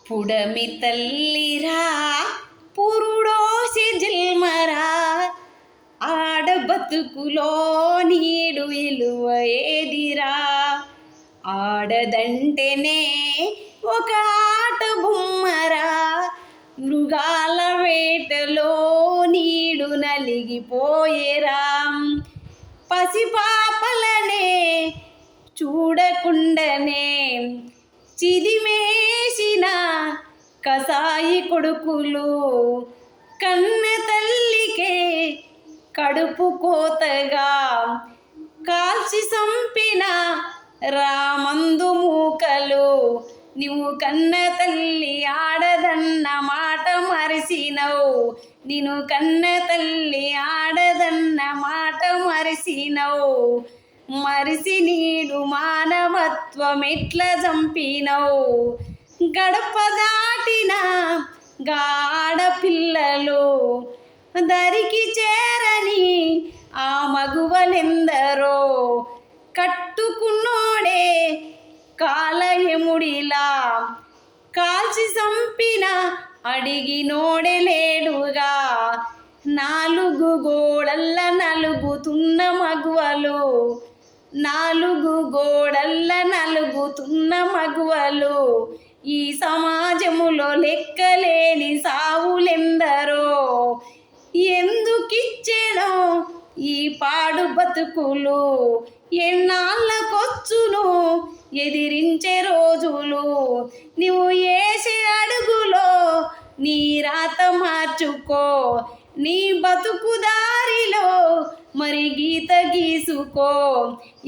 పుడమి తల్లిరా పురుడోసి జిల్మరా ఆడబతుకులో నీడు ఇలువ ఏదిరా. ఆడదంటేనే ఒక ఆట బొమ్మరా, మృగాల వేటలో నీడు నలిగిపోయేరా. పసిపాపలనే చూడకుండానే చిదిమేసిన కసాయి కొడుకులు, కన్న తల్లికే కడుపు కోతగా కాల్చి చంపిన రామందు మూకలు. నువ్వు కన్న తల్లి ఆడదన్న మాట మరిసినవు, నిన్ను కన్న తల్లి ఆడదన్న మాట మరిసినవు. మరిసి నీడు మానవత్వం ఎట్లా చంపినవు. గడప దాటిన గాడపిల్లలు దరికి చేరని ఆ మగువలెందరో, కట్టుకున్నోడే కాలయముడిలా కాల్చి చంపిన అడిగినోడే లేడుగా. నాలుగు గోడల్ల నలుగుతున్న మగువలు, నాలుగు గోడల్ల నలుగుతున్న మగువలు, ఈ సమాజములో లెక్కలేని సావులెందరో. ఎందుకిచ్చేనో ఈ పాడు బతుకులు, ఎన్నాళ్ళకొచ్చును ఎదిరించే రోజులు. నువ్వు వేసే అడుగులో నీ రాత మార్చుకో, నీ బతుకు దారిలో మరి గీత గీసుకో.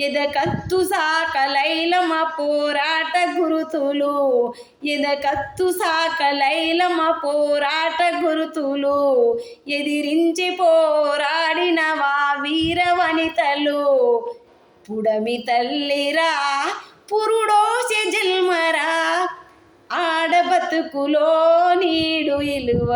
ఎదకత్తు సాకలైలమ పోరాట గురుతులు, ఎదకత్తు సాకలైలమ పోరాట గురుతులు. ఎదిరించి పోరాడిన వా వీర వనితలు. పుడమి తల్లిరా పురుడోసె జల్మరా, ఆడబతుకులో నీడు ఇలువ